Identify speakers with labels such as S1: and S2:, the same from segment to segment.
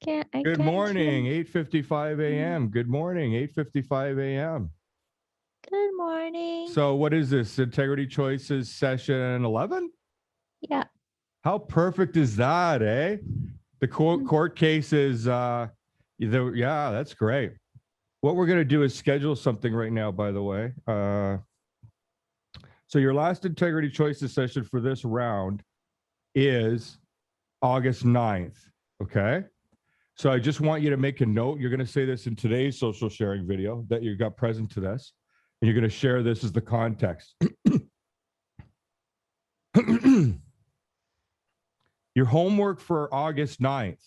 S1: I
S2: Good
S1: can't hear.
S2: morning, 8:55 a.m. Good morning, 8:55 a.m.
S1: Good morning.
S2: So what is this? Integrity Choices session 11?
S1: Yeah.
S2: How perfect is that, eh? The court case is yeah, that's great. What we're going to do is schedule something right now, by the way. So your last Integrity Choices session for this round is August 9th, okay? So I just want you to make a note. You're going to say this in today's social sharing video that you got present to this, and you're going to share this as the context. Your homework for August 9th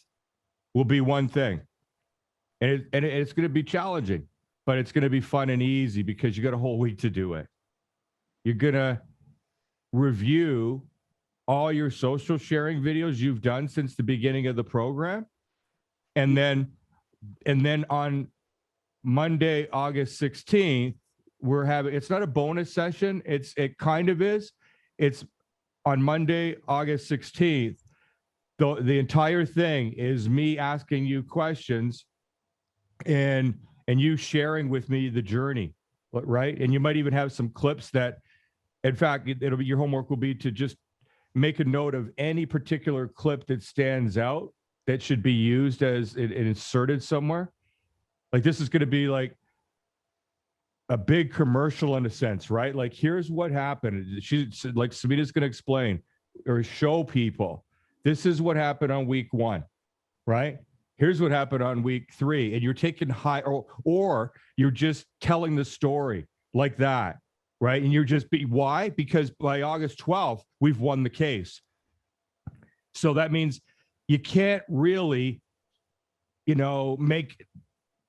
S2: will be one thing, and it's going to be challenging, but it's going to be fun and easy because you got a whole week to do it. You're going to review all your social sharing videos you've done since the beginning of the program, and then on Monday, August 16th, we're having, it's not a bonus session. It kind of is. It's on Monday, August 16th. The entire thing is me asking you questions and you sharing with me the journey, right? And you might even have some clips that, in fact, it'll be, your homework will be to just make a note of any particular clip that stands out that should be used as inserted somewhere. Like this is going to be like a big commercial in a sense, right? Like here's what happened. Like Savita's going to explain or show people, this is what happened on week 1, right? Here's what happened on week 3. And you're taking or you're just telling the story like that, right? And you're just why? Because by August 12th, we've won the case. So that means you can't really, make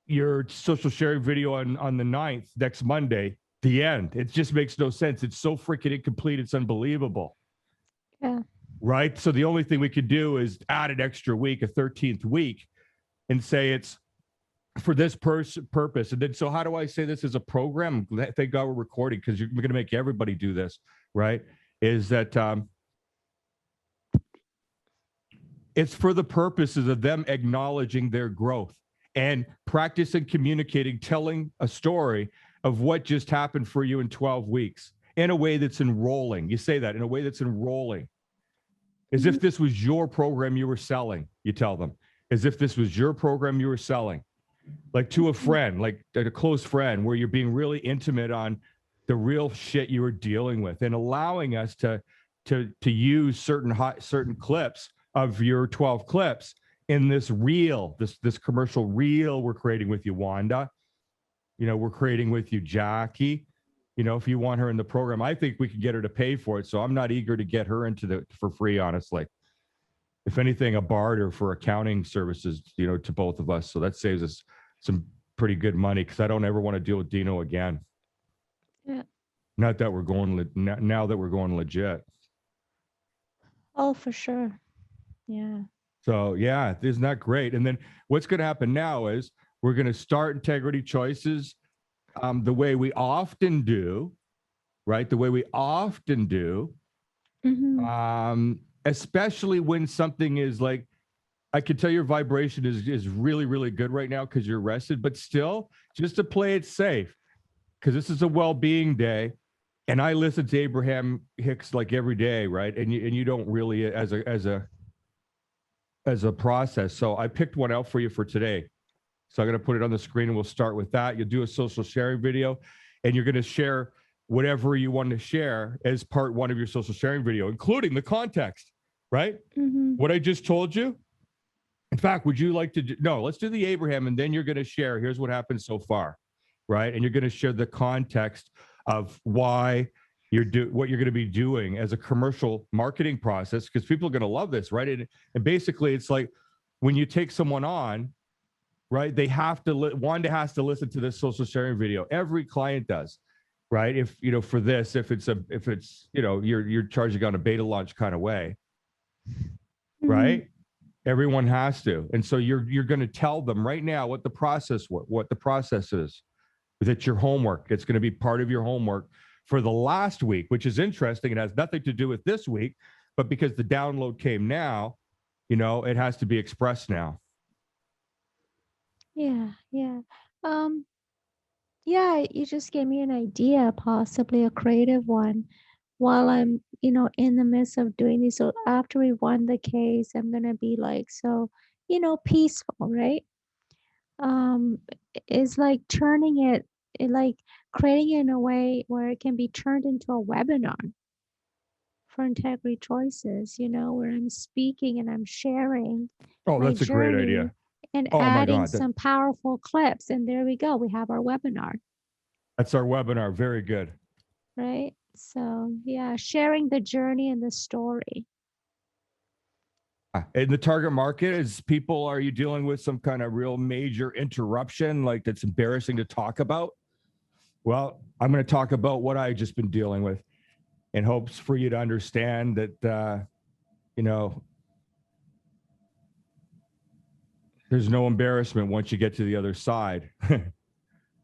S2: your social sharing video on the 9th, next Monday, the end. It just makes no sense. It's so freaking incomplete. It's unbelievable.
S1: Yeah.
S2: Right. So the only thing we could do is add an extra week, a 13th week, and say it's for this purpose. And then, so how do I say this as a program? Thank God we're recording because we're going to make everybody do this. Right. Is that it's for the purposes of them acknowledging their growth and practicing communicating, telling a story of what just happened for you in 12 weeks in a way that's enrolling. You say that in a way that's enrolling. As if this was your program you were selling, you tell them. As if this was your program you were selling. Like to a friend, like a close friend, where you're being really intimate on the real shit you were dealing with and allowing us to use certain clips of your 12 clips in this reel, this commercial reel we're creating with you, Wanda. We're creating with you, Jackie. If you want her in the program, I think we could get her to pay for it. So I'm not eager to get her into for free, honestly. If anything, a barter for accounting services, to both of us. So that saves us some pretty good money because I don't ever want to deal with Dino again.
S1: Yeah.
S2: Not that we're going now that we're going legit.
S1: Oh, for sure. Yeah.
S2: So yeah, isn't that great? And then what's going to happen now is we're going to start Integrity Choices the way we often do, right? The way we often do, especially when something is like, I can tell your vibration is really, really good right now because you're rested, but still just to play it safe, because this is a well-being day. And I listen to Abraham Hicks like every day, right? And you don't really as a process. So I picked one out for you for today. So I'm going to put it on the screen and we'll start with that. You'll do a social sharing video and you're going to share whatever you want to share as part 1 of your social sharing video, including the context, right? What I just told you. In fact, would you like to no, let's do the Abraham and then you're going to share, here's what happened so far, right? And you're going to share the context of why what you're going to be doing as a commercial marketing process, because people are going to love this, right? And basically it's like when you take someone on, right? They have to, Wanda has to listen to this social sharing video. Every client does, right? If, for this, if it's, you're charging on a beta launch kind of way, right? Everyone has to. And so you're going to tell them right now what the process is. That's your homework. It's going to be part of your homework for the last week, which is interesting. It has nothing to do with this week, but because the download came now, it has to be expressed now.
S1: Yeah, yeah. Um, yeah, you just gave me an idea, possibly a creative one, while I'm, in the midst of doing this. So after we won the case, I'm gonna be like so, peaceful, right? Is like like creating it in a way where it can be turned into a webinar for integrity choices, where I'm speaking and I'm sharing
S2: Oh,
S1: my
S2: that's a great idea.
S1: journey and
S2: Oh my
S1: adding
S2: God.
S1: some powerful clips. And there we go. We have our webinar,
S2: That's our webinar. Very good.
S1: right? So, yeah, sharing the journey and the story.
S2: In the target market, is people, are you dealing with some kind of real major interruption, like that's embarrassing to talk about? Well, I'm going to talk about what I've just been dealing with in hopes for you to understand that, you know, there's no embarrassment once you get to the other side.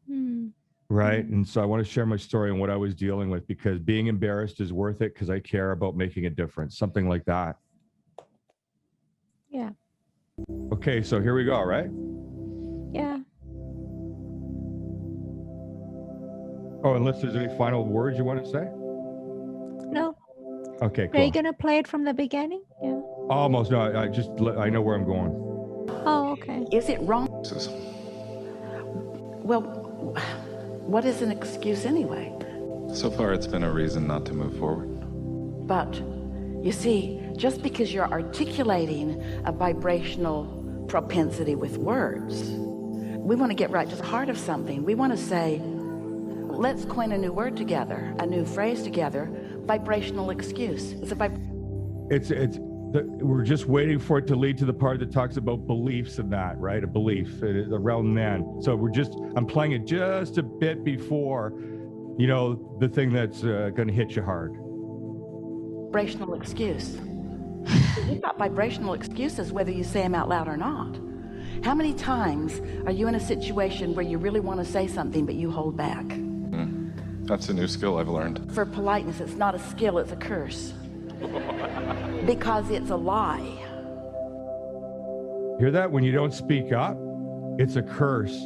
S1: Hmm.
S2: Right.
S1: Hmm.
S2: And so I want to share my story and what I was dealing with, because being embarrassed is worth it because I care about making a difference, something like that.
S1: Yeah.
S2: Okay. So here we go. Right.
S1: Yeah.
S2: Oh, unless there's any final words you want to say.
S1: No.
S2: Okay,
S1: Are you
S2: cool.
S1: going to play it from the beginning? Yeah.
S2: Almost. No, I know where I'm going.
S1: Oh, okay.
S3: Is it wrong? Well, what is an excuse anyway?
S4: So far, it's been a reason not to move forward.
S3: But you see, just because you're articulating a vibrational propensity with words, we want to get right to the heart of something. We want to say, let's coin a new word together, a new phrase together, vibrational excuse.
S2: We're just waiting for it to lead to the part that talks about beliefs and that, right? A belief, around man. So I'm playing it just a bit before, the thing that's going to hit you hard.
S3: Vibrational excuse. You've got vibrational excuses whether you say them out loud or not. How many times are you in a situation where you really want to say something but you hold back?
S4: That's a new skill I've learned.
S3: For politeness, it's not a skill, it's a curse. Because it's a lie.
S2: Hear that? When you don't speak up, it's a curse.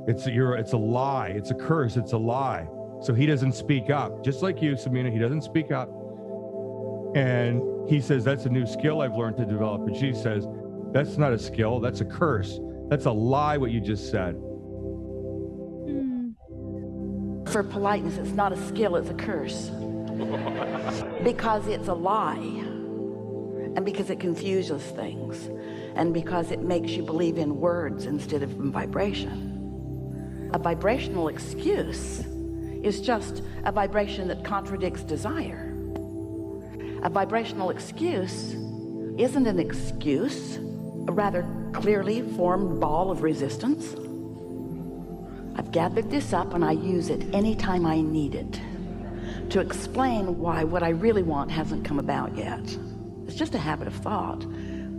S2: It's a lie. It's a curse. It's a lie. So he doesn't speak up. Just like you, Samina, he doesn't speak up. And he says, that's a new skill I've learned to develop. And she says, that's not a skill. That's a curse. That's a lie, what you just said.
S3: For politeness, it's not a skill, it's a curse. Because it's a lie. And because it confuses things. And because it makes you believe in words instead of in vibration. A vibrational excuse is just a vibration that contradicts desire. A vibrational excuse isn't an excuse, a rather clearly formed ball of resistance. I've gathered this up and I use it anytime I need it to explain why what I really want hasn't come about yet. It's just a habit of thought.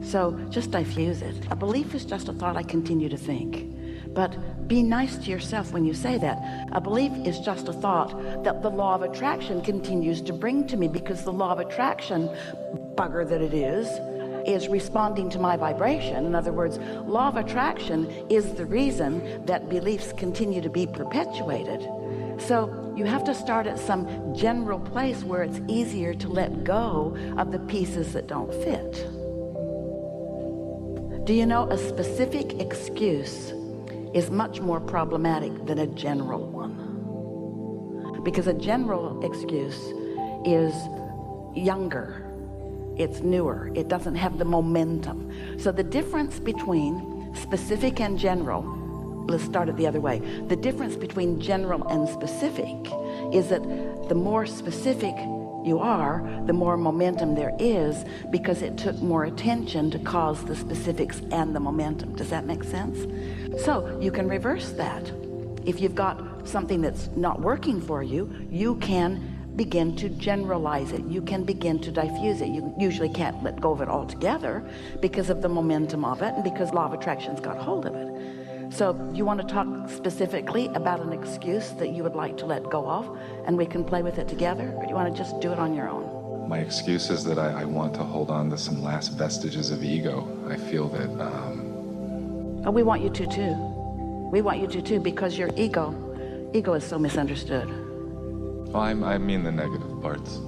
S3: So just diffuse it. A belief is just a thought I continue to think. But be nice to yourself when you say that. A belief is just a thought that the law of attraction continues to bring to me, because the law of attraction, bugger that it is responding to my vibration. In other words, law of attraction is the reason that beliefs continue to be perpetuated. So you have to start at some general place where it's easier to let go of the pieces that don't fit. Do you know a specific excuse is much more problematic than a general one? Because a general excuse is younger. It's newer. It doesn't have the momentum. So the difference between specific and general, let's start it the other way. The difference between general and specific is that the more specific you are, the more momentum there is, because it took more attention to cause the specifics and the momentum. Does that make sense? So you can reverse that. If you've got something that's not working for you, you can begin to generalize it. You can begin to diffuse it. You usually can't let go of it altogether because of the momentum of it and because law of attraction's got hold of it. So you want to talk specifically about an excuse that you would like to let go of, and we can play with it together, or do you want to just do it on your own?
S4: My excuse is that I want to hold on to some last vestiges of ego. I feel that
S3: Oh, we want you to too. We want you to too, because your ego is so misunderstood.
S4: Well, I mean the negative parts.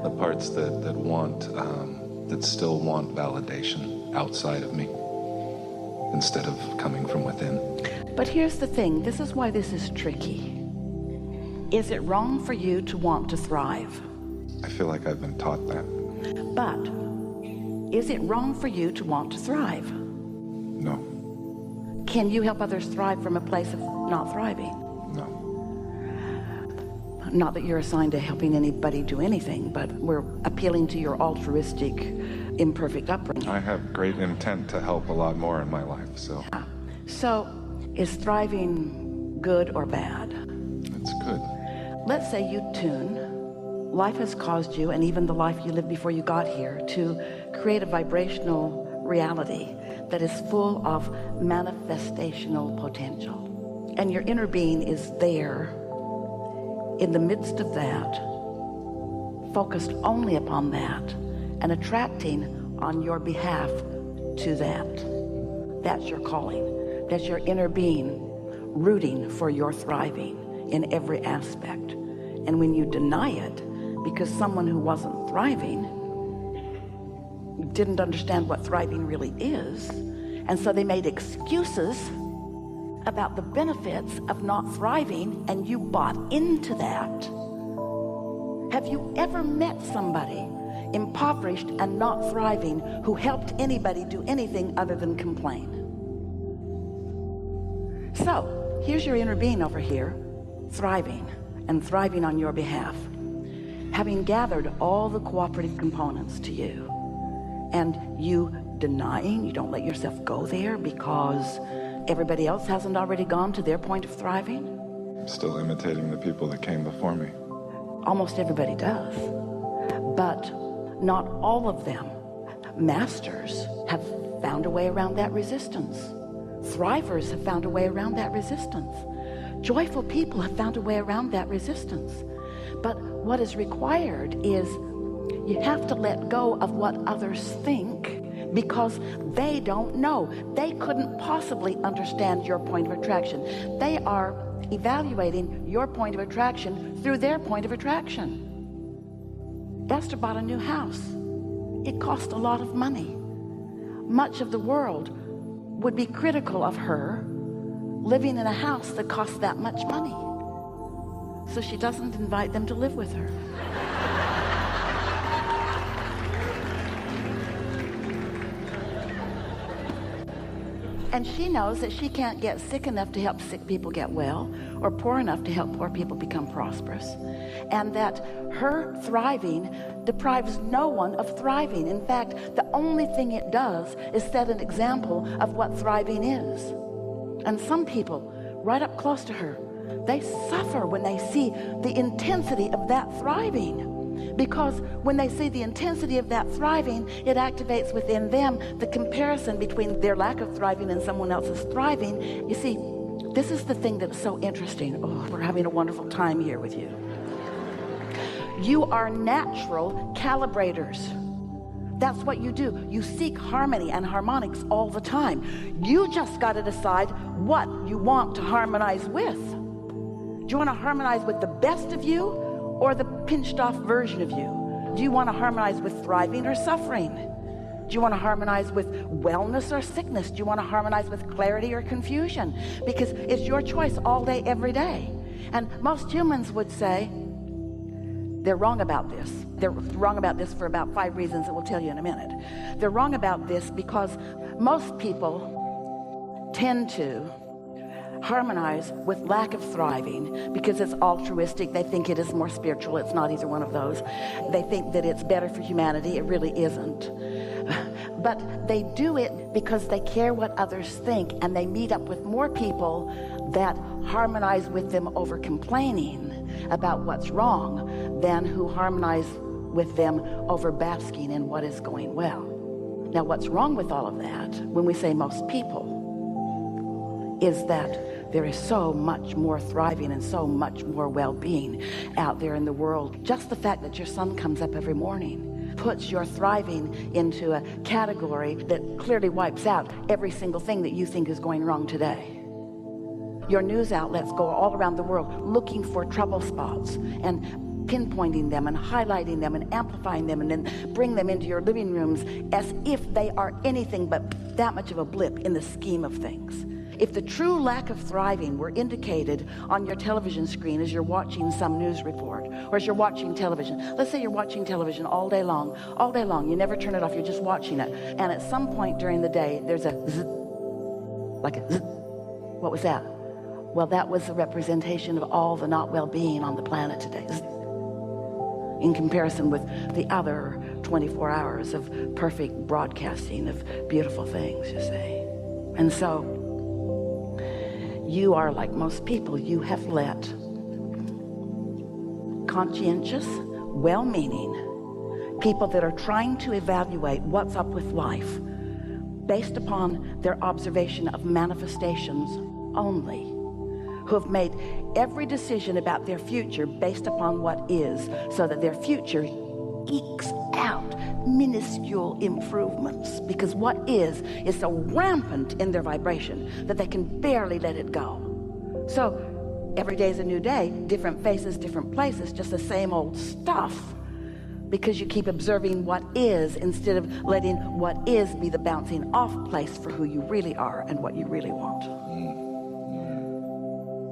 S4: The parts that still want validation outside of me instead of coming from within.
S3: But here's the thing, this is why this is tricky. Is it wrong for you to want to thrive?
S4: I feel like I've been taught that.
S3: But is it wrong for you to want to thrive?
S4: No,
S3: Can you help others thrive from a place of not thriving?
S4: no.
S3: Not that you're assigned to helping anybody do anything, but we're appealing to your altruistic, imperfect upbringing.
S4: I have great intent to help a lot more in my life, so
S3: So, is thriving good or bad?
S4: it's good.
S3: Let's say you tune. Life has caused you, and even the life you lived before you got here, to create a vibrational reality that is full of manifestational potential. And your inner being is there in the midst of that, focused only upon that, and attracting on your behalf to that. That's your calling. That's your inner being rooting for your thriving in every aspect. And when you deny it, because someone who wasn't thriving didn't understand what thriving really is, and so they made excuses about the benefits of not thriving, and you bought into that. Have you ever met somebody impoverished and not thriving who helped anybody do anything other than complain? So here's your inner being over here, thriving and thriving on your behalf, having gathered all the cooperative components to you, and you denying, you don't let yourself go there because everybody else hasn't already gone to their point of thriving.
S4: I'm still imitating the people that came before me.
S3: Almost everybody does, but not all of them. Masters have found a way around that resistance. Thrivers have found a way around that resistance. Joyful people have found a way around that resistance. But what is required is you have to let go of what others think, because they don't know. They couldn't possibly understand your point of attraction. They are evaluating your point of attraction through their point of attraction. Esther bought a new house. It cost a lot of money. Much of the world would be critical of her living in a house that costs that much money. So she doesn't invite them to live with her. And she knows that she can't get sick enough to help sick people get well, or poor enough to help poor people become prosperous. And that her thriving deprives no one of thriving. In fact, the only thing it does is set an example of what thriving is. And some people, right up close to her, they suffer when they see the intensity of that thriving. Because when they see the intensity of that thriving, it activates within them the comparison between their lack of thriving and someone else's thriving. You see, this is the thing that's so interesting. Oh, we're having a wonderful time here with you. You are natural calibrators. That's what you do. You seek harmony and harmonics all the time. You just got to decide what you want to harmonize with. Do you want to harmonize with the best of you, or the pinched off version of you? Do you want to harmonize with thriving or suffering? Do you want to harmonize with wellness or sickness? Do you want to harmonize with clarity or confusion? Because it's your choice all day, every day. And most humans would say they're wrong about this. They're wrong about this for about 5 reasons that we'll tell you in a minute. They're wrong about this because most people tend to harmonize with lack of thriving because it's altruistic. They think it is more spiritual. It's not either one of those. They think that it's better for humanity. It really isn't. But they do it because they care what others think, and they meet up with more people that harmonize with them over complaining about what's wrong than who harmonize with them over basking in what is going well. Now, what's wrong with all of that, when we say most people, is that there is so much more thriving and so much more well-being out there in the world. Just the fact that your sun comes up every morning, puts your thriving into a category that clearly wipes out every single thing that you think is going wrong today. Your news outlets go all around the world looking for trouble spots and pinpointing them and highlighting them and amplifying them, and then bring them into your living rooms as if they are anything but that much of a blip in the scheme of things. If the true lack of thriving were indicated on your television screen as you're watching some news report, or as you're watching television, let's say you're watching television all day long, you never turn it off, you're just watching it, and at some point during the day there's a zzz, like a zzz. What was that? Well, that was the representation of all the not well-being on the planet today, in comparison with the other 24 hours of perfect broadcasting of beautiful things, you see. And so you are like most people. You have let conscientious, well-meaning people that are trying to evaluate what's up with life based upon their observation of manifestations only, who have made every decision about their future based upon what is, so that their future ekes out minuscule improvements, because what is so rampant in their vibration that they can barely let it go. So every day is a new day, different faces, different places, just the same old stuff, because you keep observing what is instead of letting what is be the bouncing off place for who you really are and what you really want.